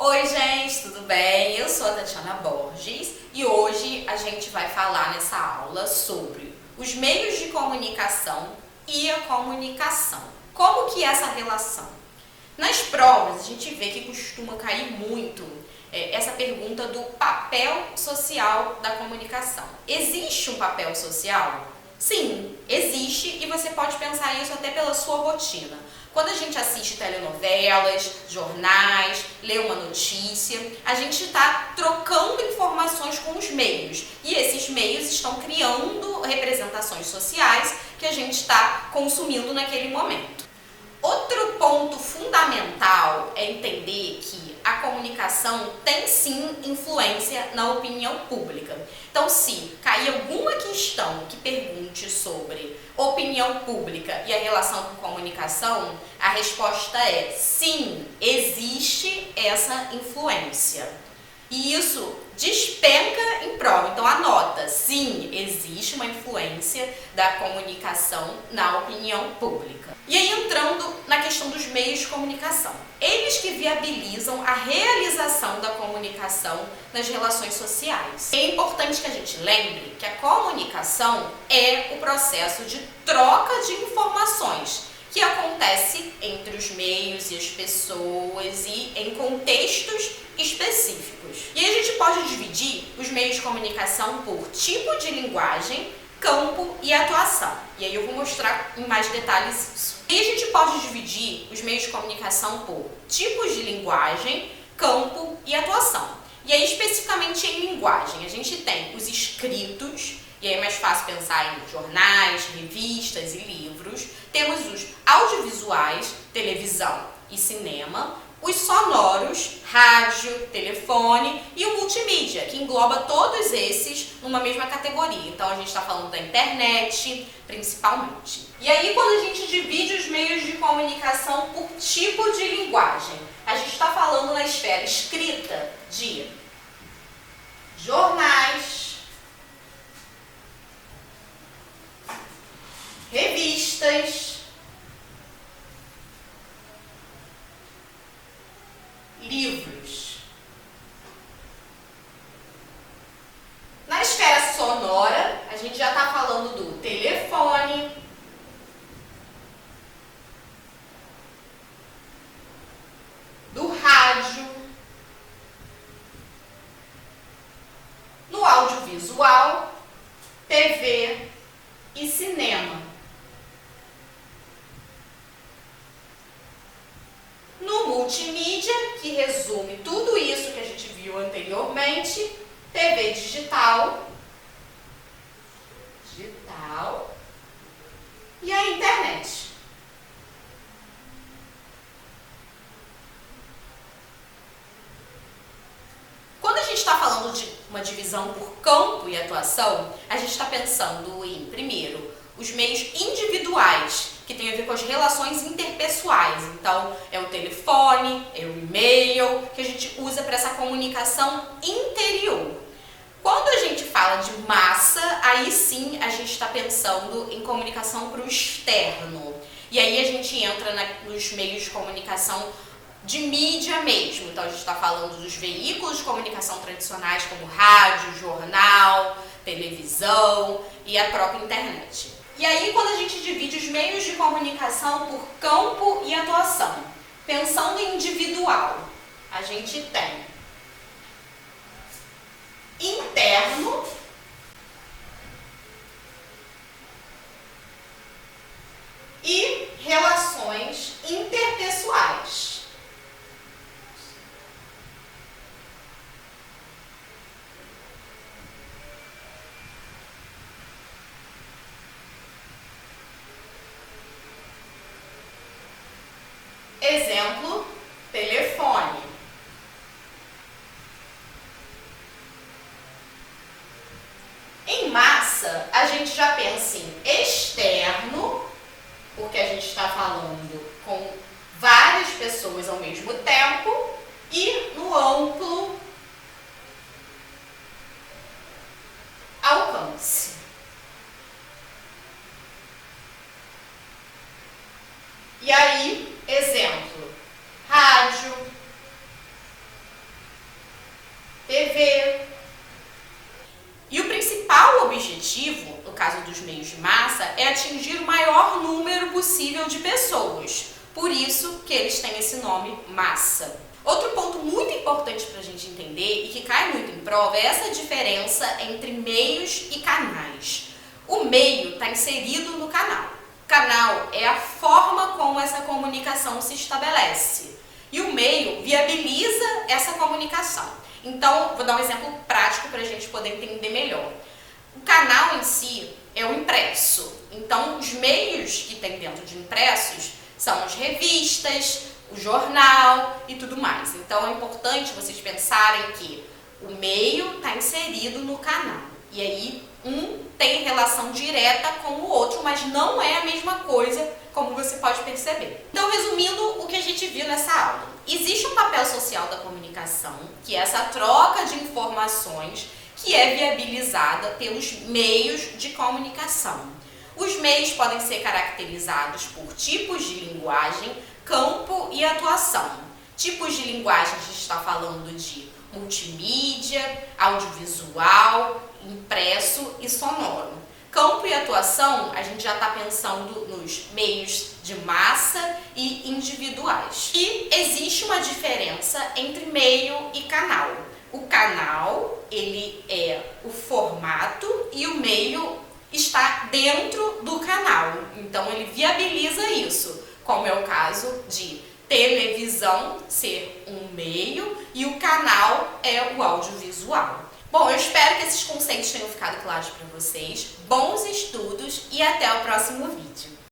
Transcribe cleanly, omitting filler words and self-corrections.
Oi gente, tudo bem? Eu sou a Tatiana Borges e hoje a gente vai falar nessa aula sobre os meios de comunicação e a comunicação. Como que é essa relação? Nas provas a gente vê que costuma cair muito essa pergunta do papel social da comunicação. Existe um papel social? Sim, existe e você pode pensar isso até pela sua rotina. Quando a gente assiste telenovelas, jornais, lê uma notícia, a gente está trocando informações com os meios. E esses meios estão criando representações sociais que a gente está consumindo naquele momento. Outro ponto fundamental é entender que a comunicação tem sim influência na opinião pública. Então, se cair alguma questão que pergunte sobre opinião pública e a relação com comunicação, a resposta é sim, existe essa influência. E isso despenca em prova. Então anota, sim, existe uma influência da comunicação na opinião pública. E aí entrando na questão dos meios de comunicação. Eles que viabilizam a realização da comunicação nas relações sociais. É importante que a gente lembre que a comunicação é o processo de troca de informações que acontece entre os meios e as pessoas e em contextos específicos. E a gente pode dividir os meios de comunicação por tipo de linguagem, campo e atuação. E aí eu vou mostrar em mais detalhes isso. E a gente pode dividir os meios de comunicação por tipos de linguagem, campo e atuação. E aí especificamente em linguagem, a gente tem os escritos, e aí é mais fácil pensar em jornais, revistas e livros. Temos os audiovisuais, televisão e cinema, os sonoros, rádio, telefone e o multimídia, que engloba todos esses numa mesma categoria. Então a gente está falando da internet, principalmente. E aí quando a gente divide os meios de comunicação por tipo de linguagem, a gente está falando na esfera escrita de jornais, revistas, livros. Na esfera sonora, a gente já está falando do telefone, do rádio, no audiovisual, TV e cinema. No multimídia, que resume tudo isso que a gente viu anteriormente, TV digital e a internet. Quando a gente está falando de uma divisão por campo e atuação, a gente está pensando em, primeiro, os meios individuais, que tem a ver com as relações interpessoais. Então, é o telefone, é o e-mail, que a gente usa para essa comunicação interior. Quando a gente fala de massa, aí sim a gente está pensando em comunicação para o externo. E aí a gente entra nos meios de comunicação de mídia mesmo. Então, a gente está falando dos veículos de comunicação tradicionais, como rádio, jornal, televisão e a própria internet. E aí, quando a gente divide os meios de comunicação por campo e atuação, pensando em individual, a gente tem interno, e relações interpessoais. Exemplo, telefone. Em massa, a gente já pensa em externo, porque a gente está falando com várias pessoas ao mesmo tempo, e no amplo, alcance. E aí, exemplo, rádio, TV. E o principal objetivo, no caso dos meios de massa, é atingir o maior número possível de pessoas. Por isso que eles têm esse nome massa. Outro ponto muito importante para a gente entender e que cai muito em prova é essa diferença entre meios e canais. O meio está inserido no canal. O canal é a forma como essa comunicação se estabelece. E o meio viabiliza essa comunicação. Então, vou dar um exemplo prático para a gente poder entender melhor. O canal em si é o impresso. Então, os meios que tem dentro de impressos são as revistas, o jornal e tudo mais. Então, é importante vocês pensarem que o meio está inserido no canal. E aí, um tem relação direta com o outro, mas não é a mesma coisa, como você pode perceber. Então, resumindo o que a gente viu nessa aula. Existe um papel social da comunicação, que é essa troca de informações que é viabilizada pelos meios de comunicação. Os meios podem ser caracterizados por tipos de linguagem, campo e atuação. Tipos de linguagem, a gente está falando de multimídia, audiovisual, impresso e sonoro. Campo e atuação, a gente já está pensando nos meios de massa e individuais. E existe uma diferença entre meio e canal. O canal, ele é o formato e o meio está dentro do canal. Então, ele viabiliza isso, como é o caso de televisão ser um meio e o canal é o audiovisual. Bom, eu espero que esses conceitos tenham ficado claros para vocês. Bons estudos e até o próximo vídeo.